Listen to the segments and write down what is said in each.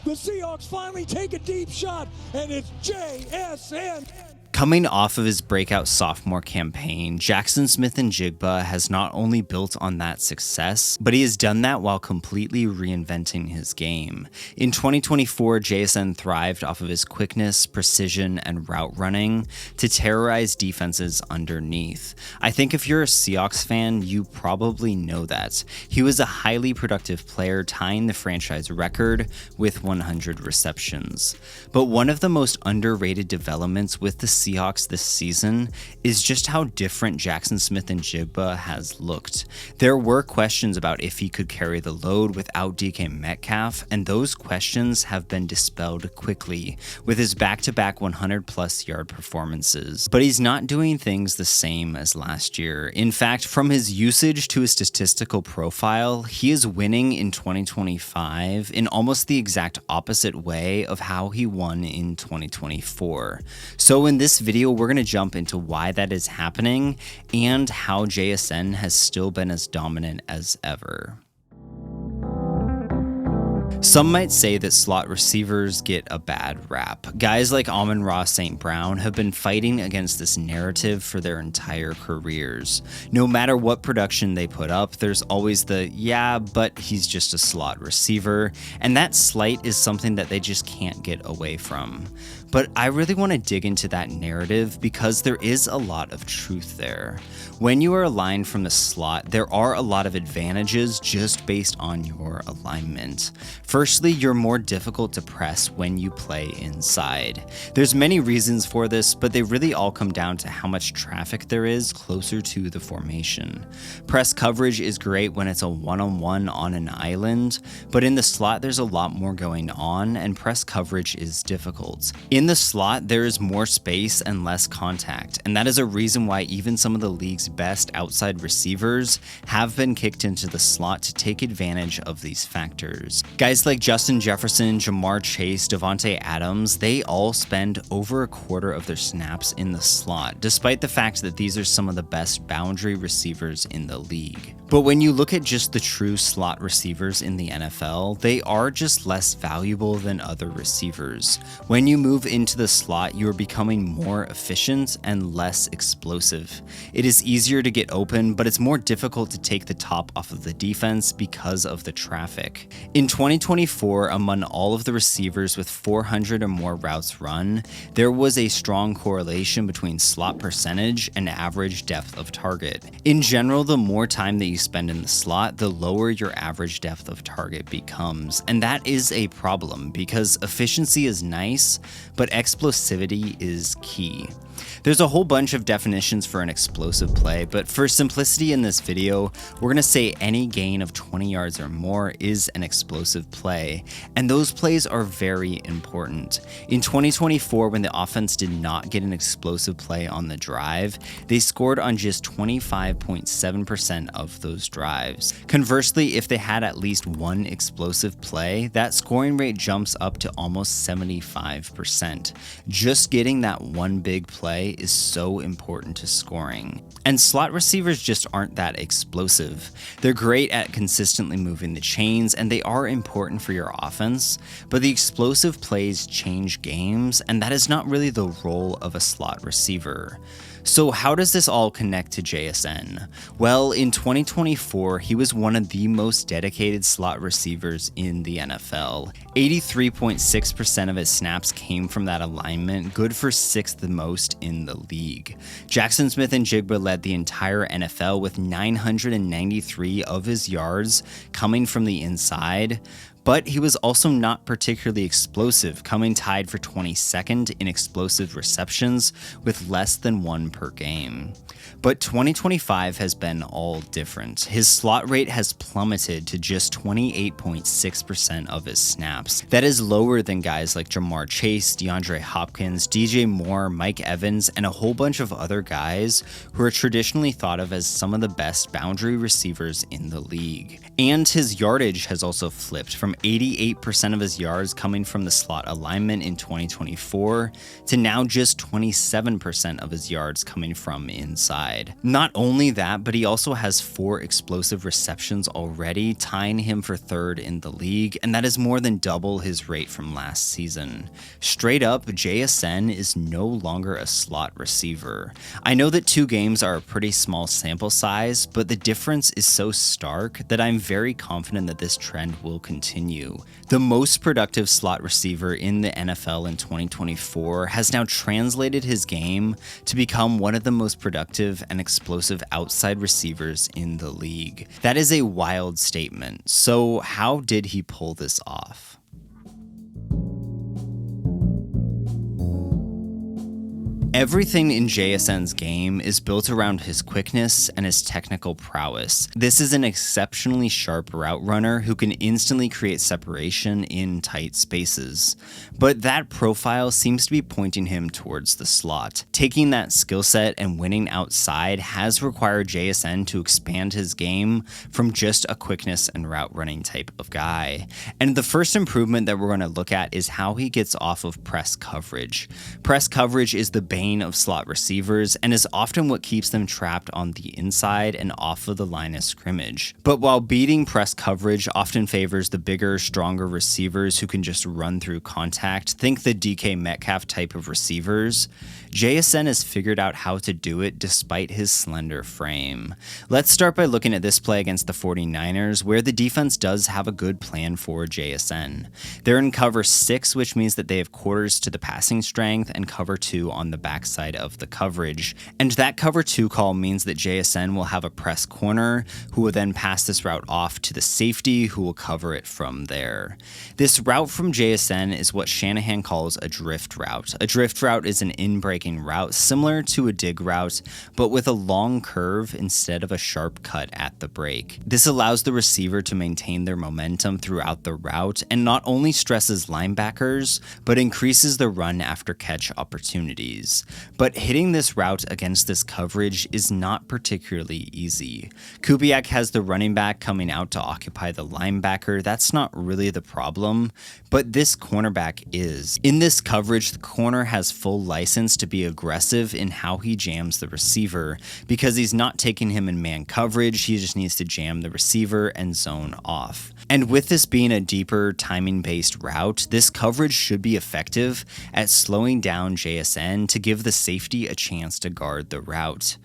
The Seahawks finally take a deep shot, and it's JSN. Coming off of his breakout sophomore campaign, Jaxon Smith-Njigba has not only built on that success, but he has done that while completely reinventing his game. In 2024, JSN thrived off of his quickness, precision, and route running to terrorize defenses underneath. I think if you're a Seahawks fan, you probably know that. He was a highly productive player, tying the franchise record with 100 receptions. But one of the most underrated developments with the Seahawks this season is just how different Jaxon Smith-Njigba has looked. There were questions about if he could carry the load without DK Metcalf, and those questions have been dispelled quickly with his back-to-back 100-plus yard performances. But he's not doing things the same as last year. In fact, from his usage to his statistical profile, he is winning in 2025 in almost the exact opposite way of how he won in 2024. So in this video, we're going to jump into why that is happening and how JSN has still been as dominant as ever. Some might say that slot receivers get a bad rap. Guys like Amon-Ra St. Brown have been fighting against this narrative for their entire careers. No matter what production they put up, there's always the, yeah, but he's just a slot receiver, and that slight is something that they just can't get away from. But I really want to dig into that narrative because there is a lot of truth there. When you are aligned from the slot, there are a lot of advantages just based on your alignment. Firstly, you're more difficult to press when you play inside. There's many reasons for this, but they really all come down to how much traffic there is closer to the formation. Press coverage is great when it's a one-on-one on an island, but in the slot there's a lot more going on and press coverage is difficult. In the slot, there is more space and less contact, and that is a reason why even some of the league's best outside receivers have been kicked into the slot to take advantage of these factors. Guys like Justin Jefferson, Jamar Chase, Devontae Adams, they all spend over a quarter of their snaps in the slot, despite the fact that these are some of the best boundary receivers in the league. But when you look at just the true slot receivers in the NFL, they are just less valuable than other receivers. When you move into the slot, you are becoming more efficient and less explosive. It is easier to get open, but it's more difficult to take the top off of the defense because of the traffic. In 2024, among all of the receivers with 400 or more routes run, there was a strong correlation between slot percentage and average depth of target. In general, the more time that you spend in the slot, the lower your average depth of target becomes. And that is a problem because efficiency is nice, but explosivity is key. There's a whole bunch of definitions for an explosive play, but for simplicity in this video, we're going to say any gain of 20 yards or more is an explosive play, and those plays are very important. In 2024, when the offense did not get an explosive play on the drive, they scored on just 25.7% of those drives. Conversely, if they had at least one explosive play, that scoring rate jumps up to almost 75%. Just getting that one big play is so important to scoring. And slot receivers just aren't that explosive. They're great at consistently moving the chains, and they are important for your offense, but the explosive plays change games, and that is not really the role of a slot receiver. So how does this all connect to JSN? Well, in 2024, he was one of the most dedicated slot receivers in the NFL. 83.6% of his snaps came from that alignment, good for 6th most in the league. Jaxon Smith-Njigba led the entire NFL with 993 of his yards coming from the inside, but he was also not particularly explosive, coming tied for 22nd in explosive receptions with less than 1 per game. But 2025 has been all different. His slot rate has plummeted to just 28.6% of his snaps. That is lower than guys like Jamar Chase, DeAndre Hopkins, DJ Moore, Mike Evans, and a whole bunch of other guys who are traditionally thought of as some of the best boundary receivers in the league. And his yardage has also flipped from 88% of his yards coming from the slot alignment in 2024 to now just 27% of his yards coming from inside. Not only that, but he also has 4 explosive receptions already, tying him for 3rd in the league, and that is more than double his rate from last season. Straight up, JSN is no longer a slot receiver. I know that 2 games are a pretty small sample size, but the difference is so stark that I'm very confident that this trend will continue. The most productive slot receiver in the NFL in 2024 has now translated his game to become one of the most productive and explosive outside receivers in the league. That is a wild statement. So how did he pull this off? Everything in JSN's game is built around his quickness and his technical prowess. This is an exceptionally sharp route runner who can instantly create separation in tight spaces. But that profile seems to be pointing him towards the slot. Taking that skill set and winning outside has required JSN to expand his game from just a quickness and route running type of guy. And the first improvement that we're going to look at is how he gets off of press coverage. Press coverage is the bane of slot receivers and is often what keeps them trapped on the inside and off of the line of scrimmage. But while beating press coverage often favors the bigger, stronger receivers who can just run through contact, think the DK Metcalf type of receivers, JSN has figured out how to do it despite his slender frame. Let's start by looking at this play against the 49ers, where the defense does have a good plan for JSN. They're in cover 6, which means that they have quarters to the passing strength, and cover 2 on the backside of the coverage. And that cover 2 call means that JSN will have a press corner who will then pass this route off to the safety who will cover it from there. This route from JSN is what Shanahan calls a drift route. A drift route is an in-breaking route similar to a dig route, but with a long curve instead of a sharp cut at the break. This allows the receiver to maintain their momentum throughout the route and not only stresses linebackers, but increases the run after catch opportunities. But hitting this route against this coverage is not particularly easy. Kubiak has the running back coming out to occupy the linebacker. That's not really the problem, but this cornerback is. In this coverage, the corner has full license to be aggressive in how he jams the receiver because he's not taking him in man coverage, he just needs to jam the receiver and zone off. And with this being a deeper timing-based route, this coverage should be effective at slowing down JSN to give the safety a chance to guard the route.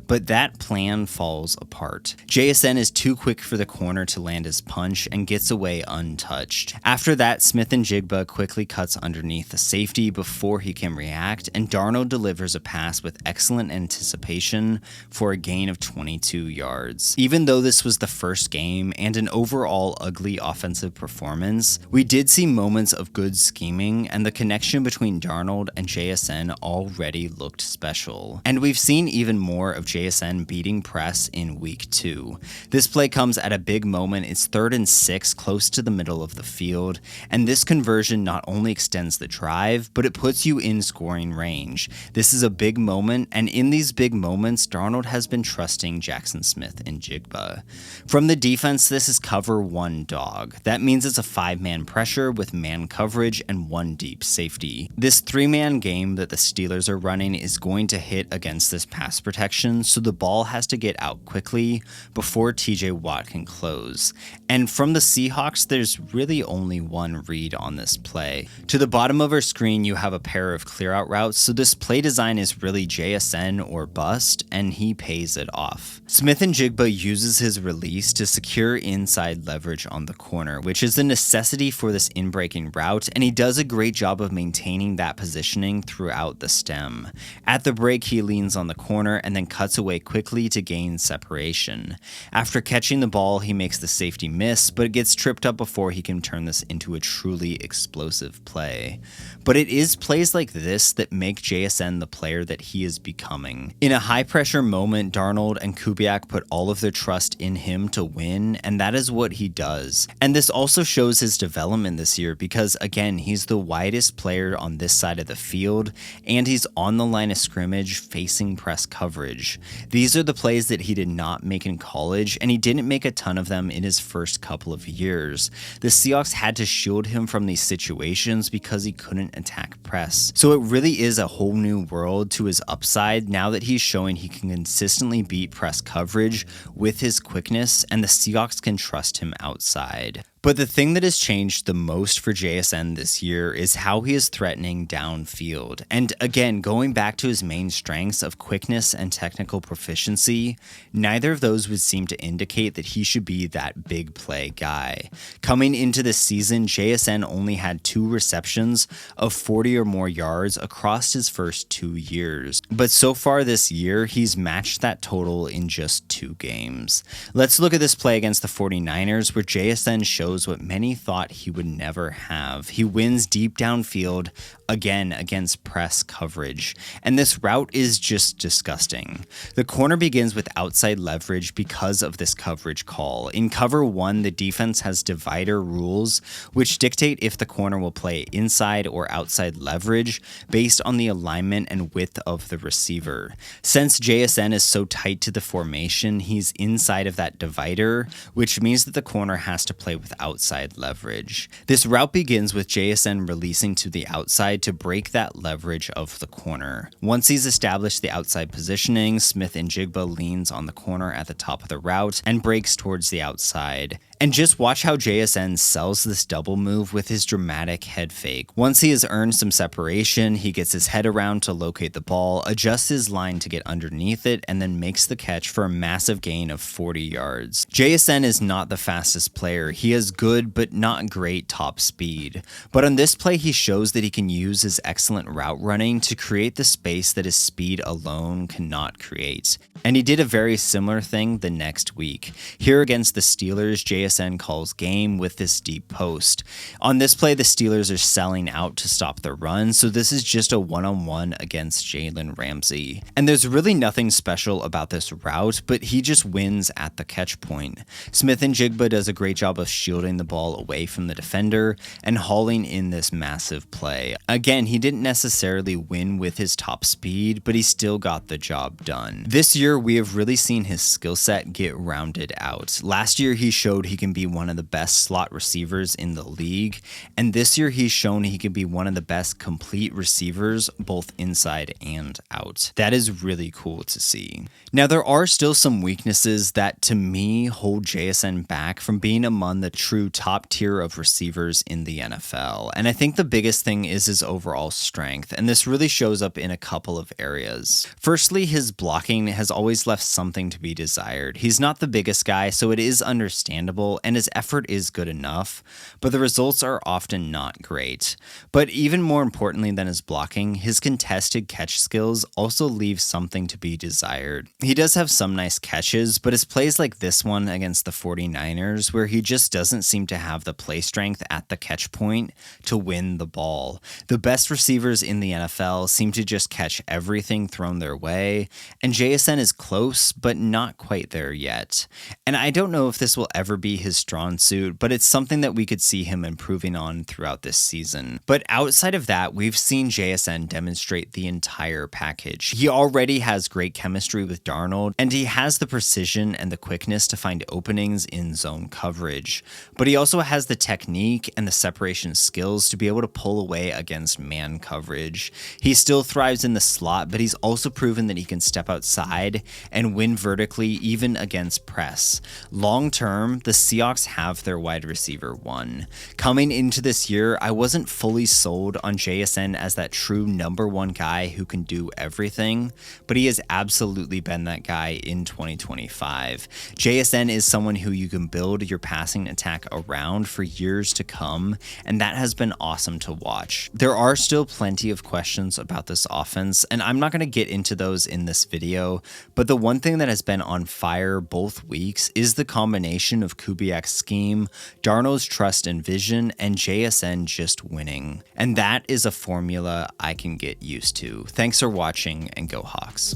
But that plan falls apart. JSN is too quick for the corner to land his punch and gets away untouched. After that, Smith-Njigba quickly cuts underneath the safety before he can react, and Darnold delivers a pass with excellent anticipation for a gain of 22 yards. Even though this was the first game and an overall ugly offensive performance, we did see moments of good scheming, and the connection between Darnold and JSN already looked special. And we've seen even more of JSN beating press in week 2. This play comes at a big moment. It's 3rd and 6, close to the middle of the field, and this conversion not only extends the drive, but it puts you in scoring range. This is a big moment, and in these big moments, Darnold has been trusting Jaxon Smith-Njigba. From the defense, this is cover 1 dog. That means it's a 5-man pressure with man coverage and 1 deep safety. This 3-man game that the Steelers are running is going to hit against this pass protection, so the ball has to get out quickly before TJ Watt can close. And from the Seahawks, there's really only one read on this play. To the bottom of our screen, you have a pair of clear out routes, so this play design is really JSN or bust, and he pays it off. Smith-Njigba uses his release to secure inside leverage on the corner, which is the necessity for this in-breaking route, and he does a great job of maintaining that positioning throughout the stem. At the break, he leans on the corner and then cuts away quickly to gain separation. After catching the ball, he makes the safety miss, but gets tripped up before he can turn this into a truly explosive play. But it is plays like this that make JSN the player that he is becoming. In a high-pressure moment, Darnold and Kubiak put all of their trust in him to win, and that is what he does. And this also shows his development this year because, again, he's the widest player on this side of the field, and he's on the line of scrimmage facing press coverage. These are the plays that he did not make in college, and he didn't make a ton of them in his first couple of years. The Seahawks had to shield him from these situations because he couldn't attack press. So it really is a whole new world to his upside now that he's showing he can consistently beat press coverage with his quickness, and the Seahawks can trust him outside. But the thing that has changed the most for JSN this year is how he is threatening downfield. And again, going back to his main strengths of quickness and technical proficiency, neither of those would seem to indicate that he should be that big play guy. Coming into this season, JSN only had 2 receptions of 40 or more yards across his first 2 years. But so far this year, he's matched that total in just 2 games. Let's look at this play against the 49ers where JSN shows what many thought he would never have. He wins deep downfield again against press coverage, and this route is just disgusting. The corner begins with outside leverage because of this coverage call. In cover 1, the defense has divider rules, which dictate if the corner will play inside or outside leverage based on the alignment and width of the receiver. Since JSN is so tight to the formation, he's inside of that divider, which means that the corner has to play with outside leverage. This route begins with JSN releasing to the outside to break that leverage of the corner. Once he's established the outside positioning, Smith-Njigba leans on the corner at the top of the route and breaks towards the outside. And just watch how JSN sells this double move with his dramatic head fake. Once he has earned some separation, he gets his head around to locate the ball, adjusts his line to get underneath it, and then makes the catch for a massive gain of 40 yards. JSN is not the fastest player. He has good but not great top speed. But on this play, he shows that he can use his excellent route running to create the space that his speed alone cannot create. And he did a very similar thing the next week. Here against the Steelers, JSN calls game with this deep post. On this play, the Steelers are selling out to stop the run, so this is just a one-on-one against Jalen Ramsey. And there's really nothing special about this route, but he just wins at the catch point. Smith-Njigba does a great job of shielding the ball away from the defender and hauling in this massive play. Again, he didn't necessarily win with his top speed, but he still got the job done. This year, we have really seen his skill set get rounded out. Last year, he showed he can be one of the best slot receivers in the league, and this year he's shown he can be one of the best complete receivers both inside and out. That is really cool to see. Now, there are still some weaknesses that to me hold JSN back from being among the true top tier of receivers in the NFL, and I think the biggest thing is his overall strength, and this really shows up in a couple of areas. Firstly, his blocking has always left something to be desired. He's not the biggest guy, so it is understandable, and his effort is good enough, but the results are often not great. But even more importantly than his blocking, his contested catch skills also leave something to be desired. He does have some nice catches, but his plays like this one against the 49ers, where he just doesn't seem to have the play strength at the catch point to win the ball. The best receivers in the NFL seem to just catch everything thrown their way, and JSN is close, but not quite there yet. And I don't know if this will ever be his strong suit, but it's something that we could see him improving on throughout this season. But outside of that, we've seen JSN demonstrate the entire package. He already has great chemistry with Darnold, and he has the precision and the quickness to find openings in zone coverage. But he also has the technique and the separation skills to be able to pull away against man coverage. He still thrives in the slot, but he's also proven that he can step outside and win vertically even against press. Long term, the Seahawks have their wide receiver one. Coming into this year, I wasn't fully sold on JSN as that true number one guy who can do everything, but he has absolutely been that guy in 2025. JSN is someone who you can build your passing attack around for years to come, and that has been awesome to watch. There are still plenty of questions about this offense, and I'm not going to get into those in this video, but the one thing that has been on fire both weeks is the combination of Kubiak's scheme, Darnold's trust and vision, and JSN just winning. And that is a formula I can get used to. Thanks for watching, and go Hawks.